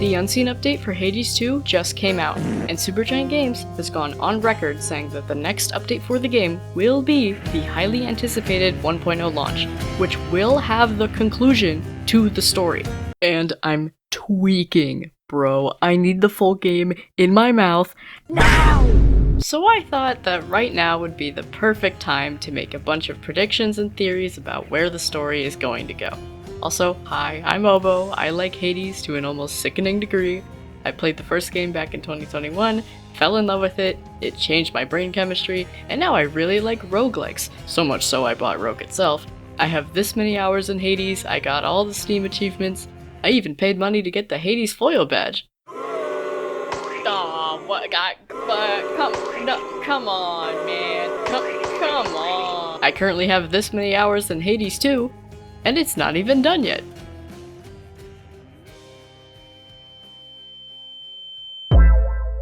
The Unseen update for Hades 2 just came out, and Supergiant Games has gone on record saying that the next update for the game will be the highly anticipated 1.0 launch, which will have the conclusion to the story. And I'm tweaking, bro. I need the full game in my mouth now! So I thought that right now would be the perfect time to make a bunch of predictions and theories about where the story is going to go. Also, hi, I'm Obo. I like Hades to an almost sickening degree. I played the first game back in 2021, fell in love with it, it changed my brain chemistry, and now I really like roguelikes, so much so I bought Rogue itself. I have this many hours in Hades, I got all the Steam achievements, I even paid money to get the Hades foil badge. Aw, what, God, come on, man, come on. I currently have this many hours in Hades 2, and it's not even done yet.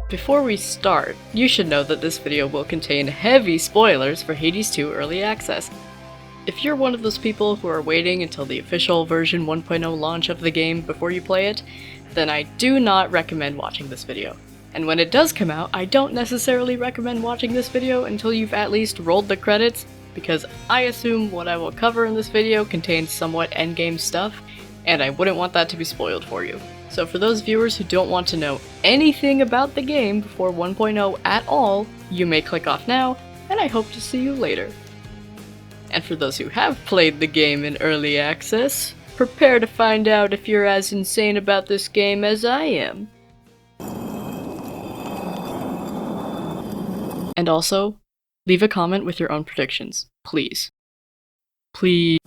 Before we start, you should know that this video will contain heavy spoilers for Hades 2 Early Access. If you're one of those people who are waiting until the official version 1.0 launch of the game before you play it, then I do not recommend watching this video. And when it does come out, I don't necessarily recommend watching this video until you've at least rolled the credits, because I assume what I will cover in this video contains somewhat endgame stuff, and I wouldn't want that to be spoiled for you. So for those viewers who don't want to know anything about the game before 1.0 at all, you may click off now, and I hope to see you later. And for those who have played the game in early access, prepare to find out if you're as insane about this game as I am. And also, leave a comment with your own predictions, please. Please.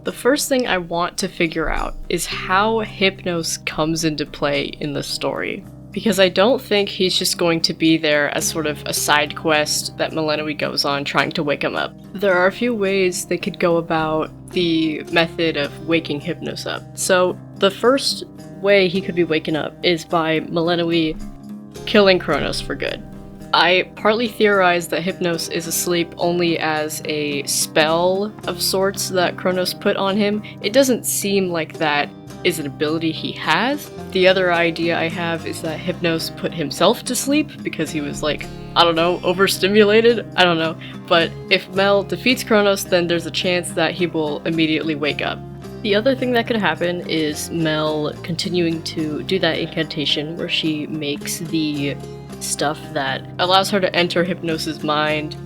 The first thing I want to figure out is how Hypnos comes into play in the story. Because I don't think he's just going to be there as sort of a side quest that LMAOOO goes on trying to wake him up. There are a few ways they could go about the method of waking Hypnos up. So the first way he could be waken up is by LMAOOO killing Kronos for good. I partly theorized that Hypnos is asleep only as a spell of sorts that Kronos put on him. It doesn't seem like that is an ability he has. The other idea I have is that Hypnos put himself to sleep because he was like, I don't know, overstimulated? I don't know. But if Mel defeats Kronos, then there's a chance that he will immediately wake up. The other thing that could happen is Mel continuing to do that incantation where she makes the stuff that allows her to enter Hypnos' mind.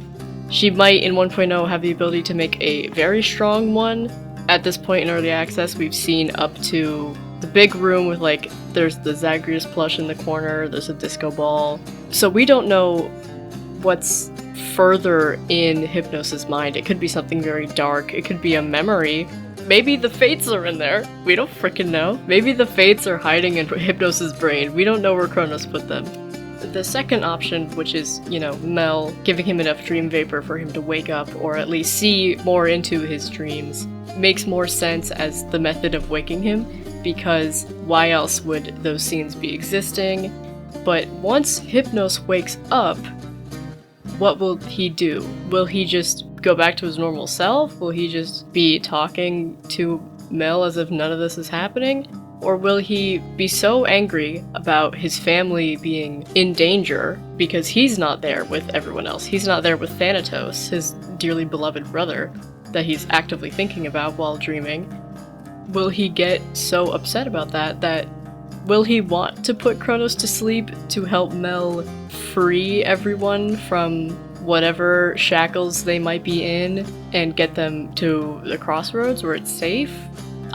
She might in 1.0 have the ability to make a very strong one. At this point in early access, we've seen up to the big room with like, there's the Zagreus plush in the corner, there's a disco ball. So we don't know what's further in Hypnos' mind. It could be something very dark, it could be a memory. Maybe the Fates are in there. We don't frickin' know. Maybe the Fates are hiding in Hypnos' brain. We don't know where Kronos put them. The second option, which is, you know, Mel giving him enough dream vapor for him to wake up or at least see more into his dreams, makes more sense as the method of waking him, because why else would those scenes be existing? But once Hypnos wakes up, what will he do? Will he just go back to his normal self? Will he just be talking to Mel as if none of this is happening? Or will he be so angry about his family being in danger because he's not there with everyone else? He's not there with Thanatos, his dearly beloved brother, that he's actively thinking about while dreaming. Will he get so upset about that will he want to put Kronos to sleep to help Mel free everyone from whatever shackles they might be in and get them to the crossroads where it's safe?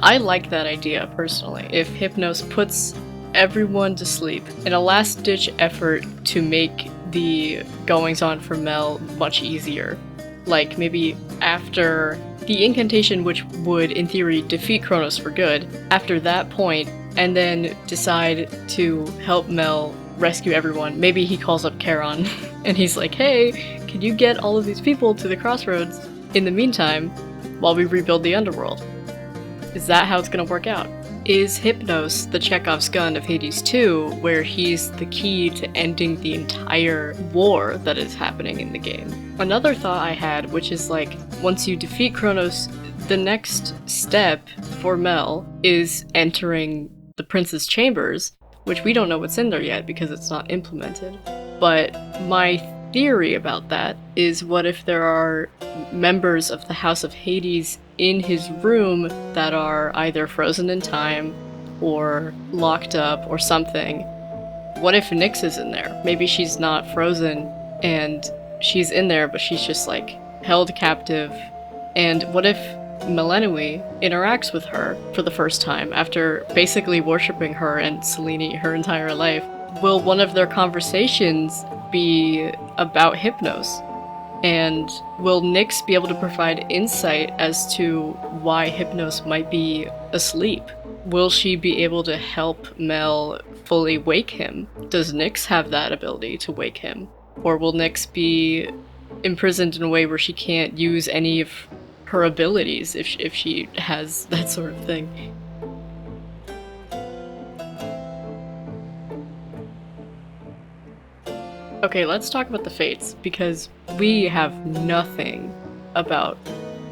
I like that idea, personally. If Hypnos puts everyone to sleep in a last-ditch effort to make the goings-on for Mel much easier. Like, maybe after the incantation, which would, in theory, defeat Kronos for good, after that point, and then decide to help Mel rescue everyone. Maybe he calls up Charon, and he's like, hey, can you get all of these people to the crossroads in the meantime while we rebuild the underworld? Is that how it's gonna work out? Is Hypnos the Chekhov's gun of Hades 2, where he's the key to ending the entire war that is happening in the game? Another thought I had, which is like, once you defeat Kronos, The next step for Mel is entering the prince's chambers, which we don't know what's in there yet because it's not implemented. But my theory about that is, what if there are members of the House of Hades in his room that are either frozen in time or locked up or something? What if Nyx is in there? Maybe she's not frozen and she's in there, but she's just like held captive. And what if Melanui interacts with her for the first time after basically worshipping her and Selene her entire life? Will one of their conversations be about Hypnos? And will Nyx be able to provide insight as to why Hypnos might be asleep? Will she be able to help Mel fully wake him? Does Nyx have that ability to wake him? Or will Nyx be imprisoned in a way where she can't use any of her abilities if she has that sort of thing? Okay, let's talk about the Fates, because we have nothing about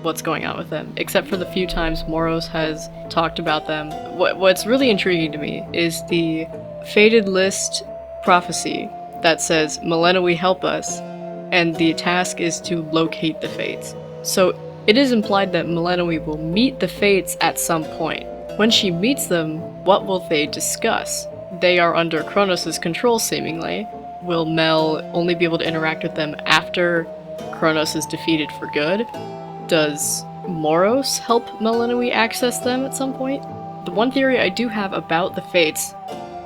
what's going on with them, except for the few times Moros has talked about them. What's really intriguing to me is the Fated List prophecy that says, Melanui help us, and the task is to locate the Fates. So it is implied that Melanui will meet the Fates at some point. When she meets them, what will they discuss? They are under Kronos' control, seemingly. Will Mel only be able to interact with them after Kronos is defeated for good? Does Moros help Melanui access them at some point? The one theory I do have about the Fates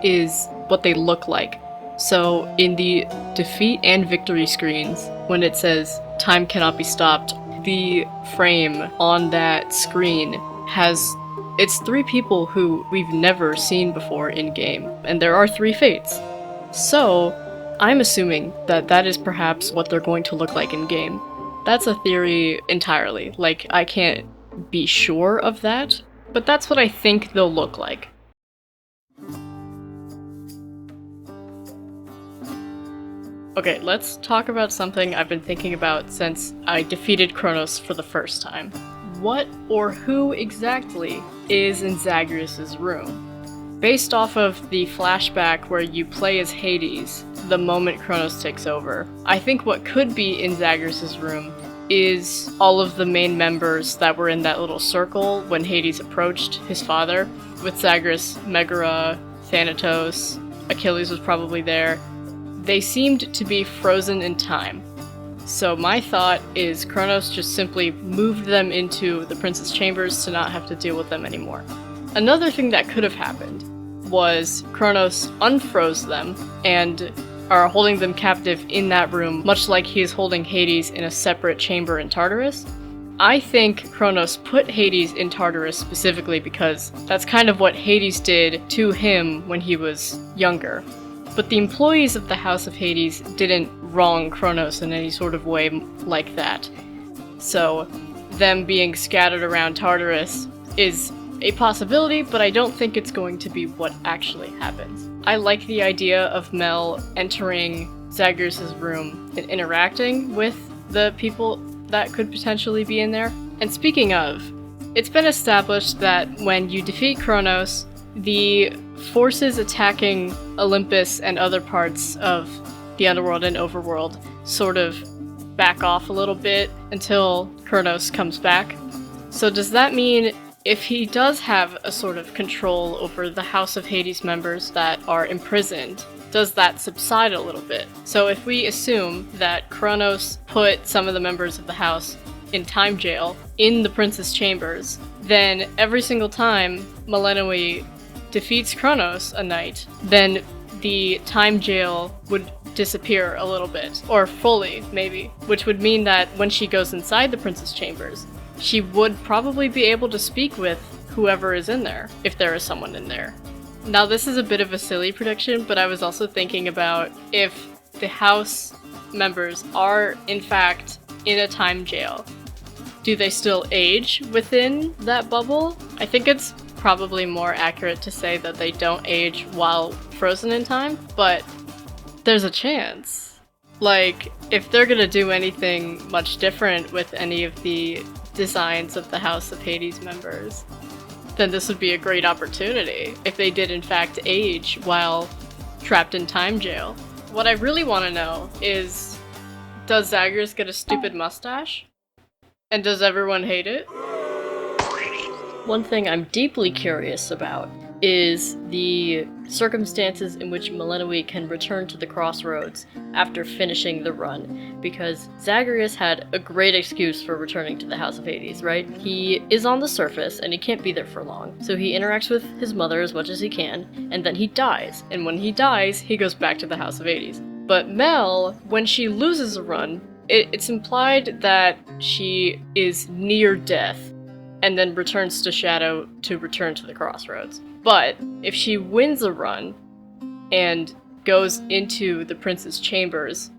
is what they look like. So in the defeat and victory screens, when it says time cannot be stopped, the frame on that screen it's 3 people who we've never seen before in game, and there are 3 Fates. So I'm assuming that that is perhaps what they're going to look like in game. That's a theory entirely. Like, I can't be sure of that, but that's what I think they'll look like. Okay, let's talk about something I've been thinking about since I defeated Kronos for the first time. What or who exactly is in Zagreus' room? Based off of the flashback where you play as Hades the moment Kronos takes over, I think what could be in Zagreus' room is all of the main members that were in that little circle when Hades approached his father, with Zagreus, Megara, Thanatos, Achilles was probably there. They seemed to be frozen in time. So my thought is Kronos just simply moved them into the prince's chambers to not have to deal with them anymore. Another thing that could have happened was Kronos unfroze them and are holding them captive in that room, much like he is holding Hades in a separate chamber in Tartarus. I think Kronos put Hades in Tartarus specifically because that's kind of what Hades did to him when he was younger. But the employees of the House of Hades didn't wrong Kronos in any sort of way like that. So them being scattered around Tartarus is a possibility, but I don't think it's going to be what actually happens. I like the idea of Mel entering Zagreus' room and interacting with the people that could potentially be in there. And speaking of, it's been established that when you defeat Kronos, the forces attacking Olympus and other parts of the underworld and overworld sort of back off a little bit until Kronos comes back. So does that mean if he does have a sort of control over the House of Hades members that are imprisoned, does that subside a little bit? So if we assume that Kronos put some of the members of the house in time jail in the prince's chambers, then every single time Melanui defeats Kronos a night, then the time jail would disappear a little bit, or fully, maybe, which would mean that when she goes inside the prince's chambers, she would probably be able to speak with whoever is in there, if there is someone in there. Now, this is a bit of a silly prediction, but I was also thinking about if the house members are, in fact, in a time jail, do they still age within that bubble? I think it's probably more accurate to say that they don't age while frozen in time, but there's a chance. Like, if they're gonna do anything much different with any of the designs of the House of Hades members, then this would be a great opportunity if they did in fact age while trapped in time jail. What I really want to know is, does Zagreus get a stupid mustache? And does everyone hate it? One thing I'm deeply curious about is the circumstances in which Millennium can return to the crossroads after finishing the run, because Zagreus had a great excuse for returning to the House of Hades, right? He is on the surface and he can't be there for long, so he interacts with his mother as much as he can, and then he dies, and when he dies, he goes back to the House of Hades. But Mel, when she loses a run, it's implied that she is near death and then returns to Shadow to return to the crossroads. But if she wins a run and goes into the prince's chambers,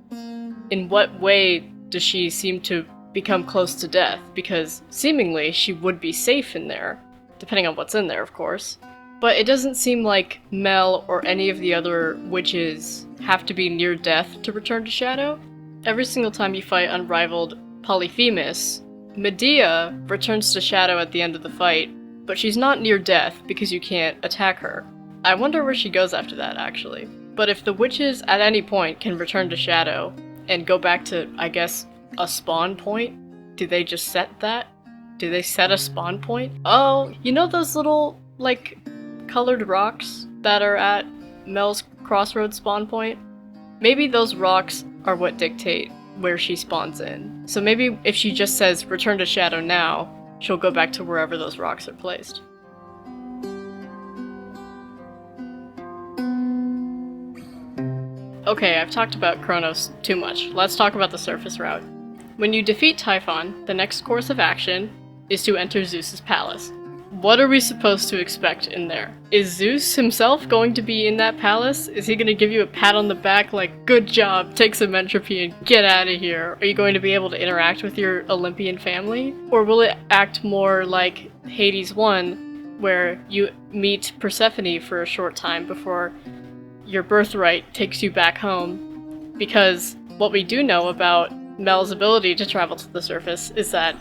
in what way does she seem to become close to death? Because seemingly she would be safe in there, depending on what's in there, of course. But it doesn't seem like Mel or any of the other witches have to be near death to return to Shadow. Every single time you fight Unrivaled Polyphemus, Medea returns to Shadow at the end of the fight, but she's not near death because you can't attack her. I wonder where she goes after that, actually. But if the witches at any point can return to Shadow and go back to, I guess, a spawn point, do they just set that? Do they set a spawn point? Oh, you know those little, like, colored rocks that are at Mel's crossroads spawn point? Maybe those rocks are what dictate where she spawns in. So maybe if she just says, return to Shadow now, she'll go back to wherever those rocks are placed. Okay, I've talked about Kronos too much. Let's talk about the surface route. When you defeat Typhon, the next course of action is to enter Zeus's palace. What are we supposed to expect in there? Is Zeus himself going to be in that palace? Is he going to give you a pat on the back like, good job, take some entropy and get out of here? Are you going to be able to interact with your Olympian family? Or will it act more like Hades 1, where you meet Persephone for a short time before your birthright takes you back home? Because what we do know about Mel's ability to travel to the surface is that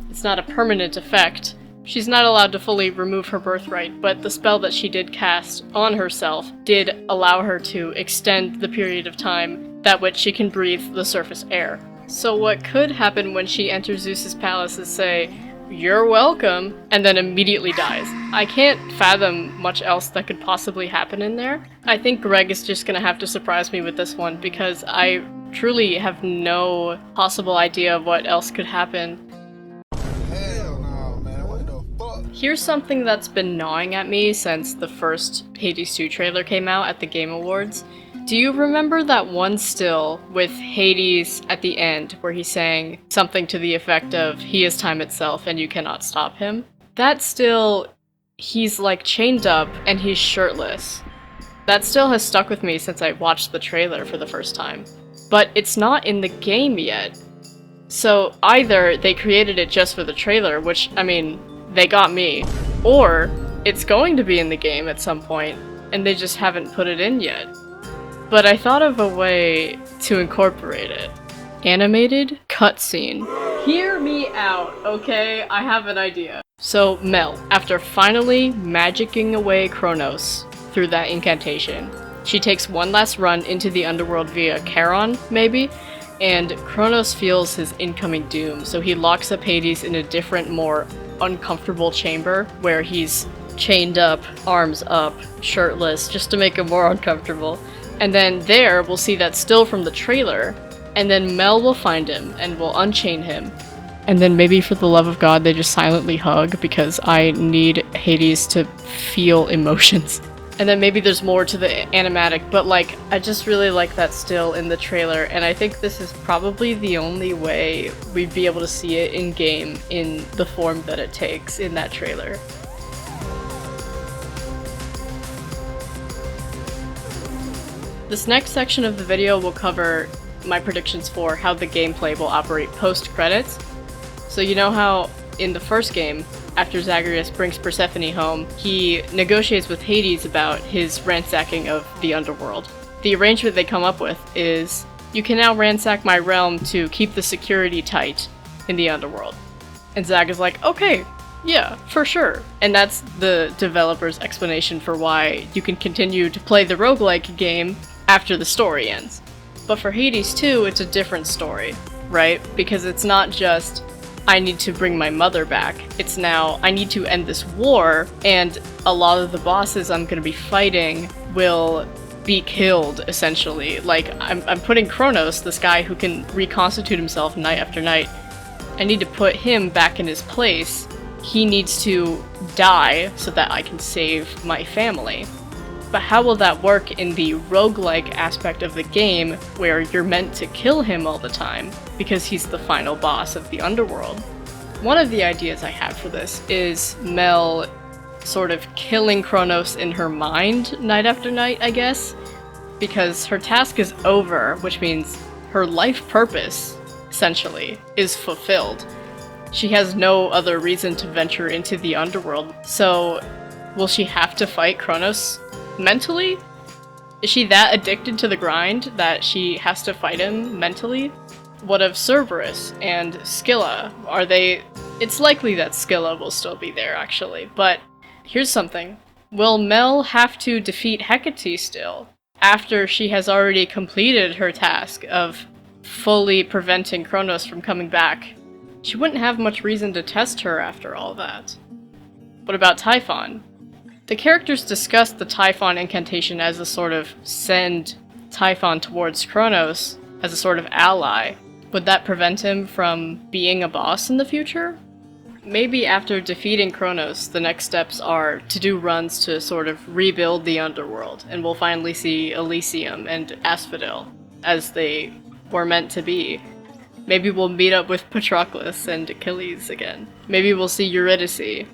it's not a permanent effect. She's not allowed to fully remove her birthright, but the spell that she did cast on herself did allow her to extend the period of time that which she can breathe the surface air. So what could happen when she enters Zeus's palace is say, "You're welcome," and then immediately dies. I can't fathom much else that could possibly happen in there. I think Greg is just gonna have to surprise me with this one, because I truly have no possible idea of what else could happen. Here's something that's been gnawing at me since the first Hades 2 trailer came out at the Game Awards. Do you remember that one still with Hades at the end where he's saying something to the effect of, "He is time itself and you cannot stop him"? That still, he's like chained up and he's shirtless. That still has stuck with me since I watched the trailer for the first time. But it's not in the game yet. So either they created it just for the trailer, which, I mean, they got me, or it's going to be in the game at some point, and they just haven't put it in yet. But I thought of a way to incorporate it. Animated cutscene. Hear me out, okay? I have an idea. So Mel, after finally magicking away Kronos through that incantation, she takes one last run into the underworld via Charon, maybe? And Kronos feels his incoming doom, so he locks up Hades in a different, more uncomfortable chamber where he's chained up, arms up, shirtless, just to make him more uncomfortable. And then there, we'll see that still from the trailer, and then Mel will find him and will unchain him. And then maybe for the love of God, they just silently hug, because I need Hades to feel emotions. And then maybe there's more to the animatic, but like, I just really like that still in the trailer, and I think this is probably the only way we'd be able to see it in-game in the form that it takes in that trailer. This next section of the video will cover my predictions for how the gameplay will operate post-credits. So you know how in the first game, after Zagreus brings Persephone home, he negotiates with Hades about his ransacking of the underworld. The arrangement they come up with is, you can now ransack my realm to keep the security tight in the underworld. And Zag is like, okay, yeah, for sure. And that's the developer's explanation for why you can continue to play the roguelike game after the story ends. But for Hades 2, it's a different story, right? Because it's not just, I need to bring my mother back. It's now, I need to end this war, and a lot of the bosses I'm gonna be fighting will be killed, essentially. Like, I'm putting Kronos, this guy who can reconstitute himself night after night, I need to put him back in his place. He needs to die so that I can save my family. But how will that work in the roguelike aspect of the game, where you're meant to kill him all the time, because he's the final boss of the underworld? One of the ideas I have for this is Mel sort of killing Kronos in her mind night after night, I guess, because her task is over, which means her life purpose, essentially, is fulfilled. She has no other reason to venture into the underworld, so will she have to fight Kronos mentally? Is she that addicted to the grind that she has to fight him mentally? What of Cerberus and Scylla? Are they... It's likely that Scylla will still be there, actually, but here's something. Will Mel have to defeat Hecate still, after she has already completed her task of fully preventing Kronos from coming back? She wouldn't have much reason to test her after all that. What about Typhon? The characters discuss the Typhon incantation as a sort of send Typhon towards Kronos as a sort of ally. Would that prevent him from being a boss in the future? Maybe after defeating Kronos, the next steps are to do runs to sort of rebuild the underworld, and we'll finally see Elysium and Asphodel as they were meant to be. Maybe we'll meet up with Patroclus and Achilles again. Maybe we'll see Eurydice.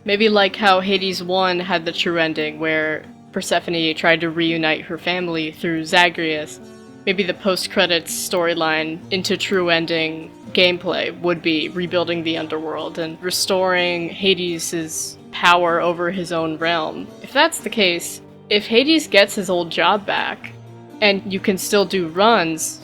Maybe like how Hades 1 had the true ending, where Persephone tried to reunite her family through Zagreus. Maybe the post-credits storyline into true ending gameplay would be rebuilding the underworld and restoring Hades' power over his own realm. If that's the case, if Hades gets his old job back, and you can still do runs,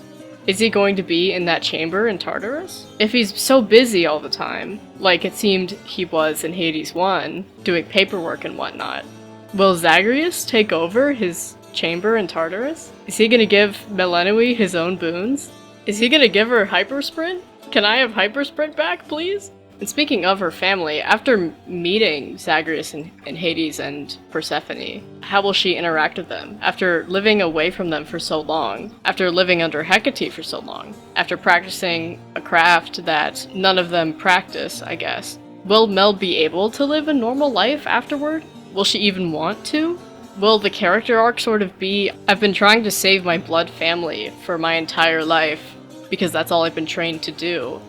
is he going to be in that chamber in Tartarus? If he's so busy all the time, like it seemed he was in Hades 1, doing paperwork and whatnot, will Zagreus take over his chamber in Tartarus? Is he gonna give Melinoe his own boons? Is he gonna give her hypersprint? Can I have hypersprint back, please? And speaking of her family, after meeting Zagreus and Hades and Persephone, how will she interact with them? After living away from them for so long, after living under Hecate for so long, after practicing a craft that none of them practice, I guess, will Mel be able to live a normal life afterward? Will she even want to? Will the character arc sort of be, I've been trying to save my blood family for my entire life, because that's all I've been trained to do?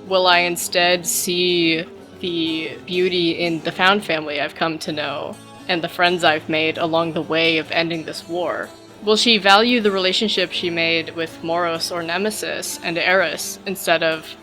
Will I instead see the beauty in the found family I've come to know, and the friends I've made along the way of ending this war? Will she value the relationship she made with Moros or Nemesis and Eris instead of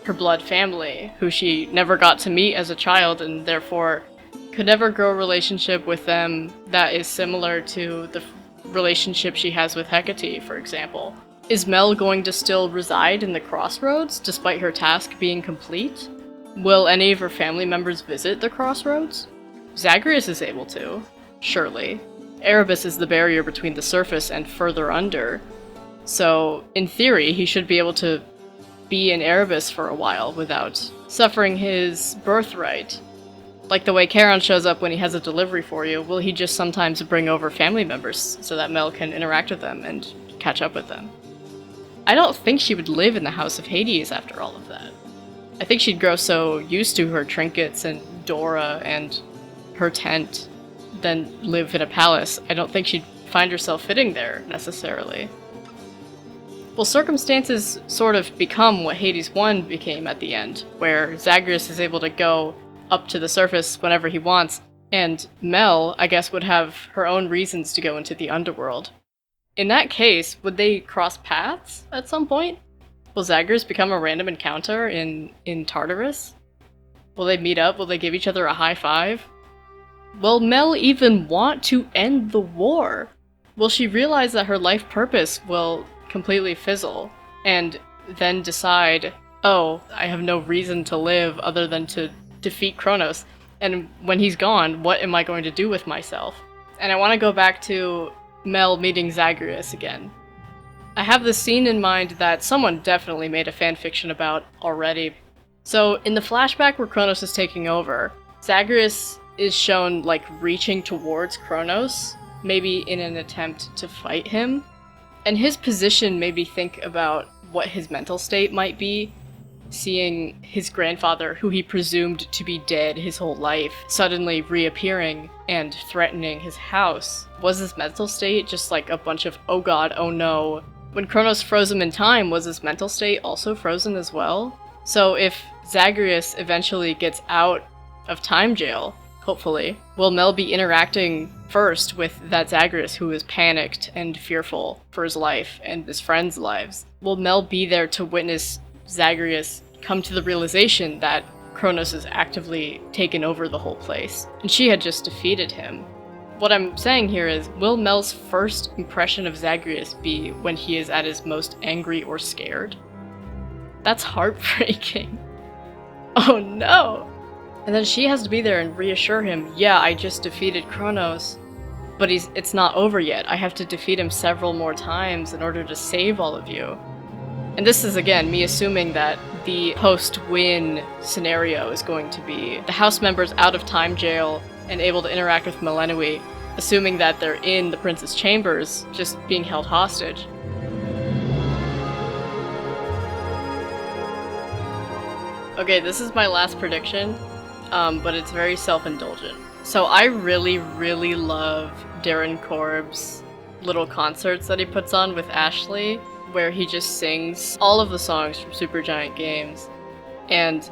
her blood family, who she never got to meet as a child and therefore could never grow a relationship with them that is similar to the relationship she has with Hecate, for example? Is Mel going to still reside in the Crossroads, despite her task being complete? Will any of her family members visit the Crossroads? Zagreus is able to, surely. Erebus is the barrier between the surface and further under, so in theory he should be able to be in Erebus for a while without suffering his birthright. Like the way Charon shows up when he has a delivery for you, will he just sometimes bring over family members so that Mel can interact with them and catch up with them? I don't think she would live in the House of Hades after all of that. I think she'd grow so used to her trinkets and Dora and her tent, then live in a palace. I don't think she'd find herself fitting there, necessarily. Well, circumstances sort of become what Hades 1 became at the end, where Zagreus is able to go up to the surface whenever he wants, and Mel, I guess, would have her own reasons to go into the underworld. In that case, would they cross paths at some point? Will Zagreus become a random encounter in Tartarus? Will they meet up? Will they give each other a high five? Will Mel even want to end the war? Will she realize that her life purpose will completely fizzle, and then decide, oh, I have no reason to live other than to defeat Kronos. And when he's gone, what am I going to do with myself? And I want to go back to Mel meeting Zagreus again. I have this scene in mind that someone definitely made a fanfiction about already. So in the flashback where Kronos is taking over, Zagreus is shown like reaching towards Kronos, maybe in an attempt to fight him. And his position made me think about what his mental state might be, seeing his grandfather, who he presumed to be dead his whole life, suddenly reappearing and threatening his house. Was his mental state just like a bunch of oh god, oh no? When Kronos froze him in time, was his mental state also frozen as well? So if Zagreus eventually gets out of time jail, hopefully, will Mel be interacting first with that Zagreus who is panicked and fearful for his life and his friends' lives? Will Mel be there to witness Zagreus come to the realization that Kronos has actively taken over the whole place, and she had just defeated him? What I'm saying here is, will Mel's first impression of Zagreus be when he is at his most angry or scared? That's heartbreaking. Oh no! And then she has to be there and reassure him, yeah, I just defeated Kronos, but it's not over yet. I have to defeat him several more times in order to save all of you. And this is, again, me assuming that the post-win scenario is going to be the house members out of time jail and able to interact with MillenniWe, assuming that they're in the prince's chambers, just being held hostage. Okay, this is my last prediction, but it's very self-indulgent. So I really, really love Darren Korb's little concerts that he puts on with Ashley, where he just sings all of the songs from Supergiant Games. And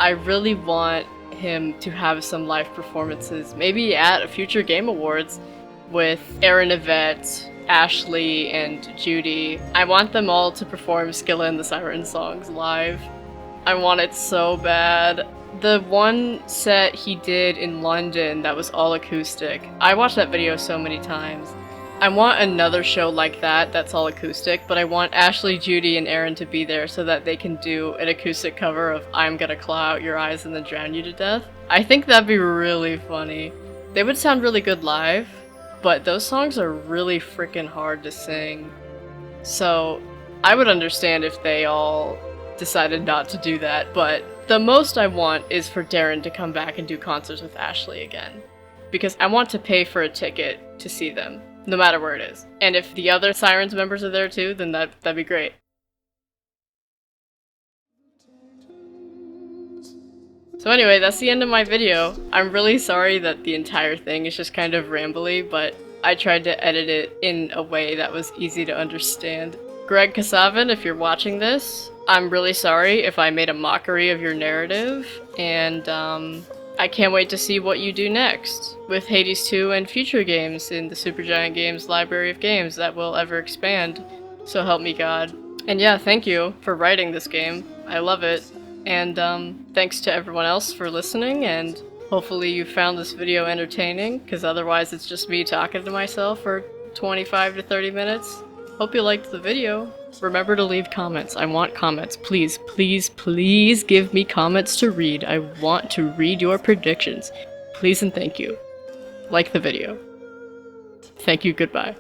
I really want him to have some live performances, maybe at a future Game Awards, with Aaron Yvette, Ashley, and Judy. I want them all to perform Scylla and the Siren songs live. I want it so bad. The one set he did in London that was all acoustic, I watched that video so many times. I want another show like that that's all acoustic, but I want Ashley, Judy, and Aaron to be there so that they can do an acoustic cover of I'm Gonna Claw Out Your Eyes and Then Drown You to Death. I think that'd be really funny. They would sound really good live, but those songs are really freaking hard to sing. So I would understand if they all decided not to do that, but the most I want is for Darren to come back and do concerts with Ashley again. Because I want to pay for a ticket to see them, no matter where it is. And if the other Sirens members are there too, then that'd be great. So anyway, that's the end of my video. I'm really sorry that the entire thing is just kind of rambly, but I tried to edit it in a way that was easy to understand. Greg Kasavin, if you're watching this, I'm really sorry if I made a mockery of your narrative, and I can't wait to see what you do next with Hades 2 and future games in the Supergiant Games library of games that will ever expand, so help me God. And yeah, thank you for writing this game. I love it. And thanks to everyone else for listening, and hopefully you found this video entertaining, because otherwise it's just me talking to myself for 25 to 30 minutes. Hope you liked the video. Remember to leave comments. I want comments. Please, please, please give me comments to read. I want to read your predictions. Please and thank you. Like the video. Thank you, goodbye.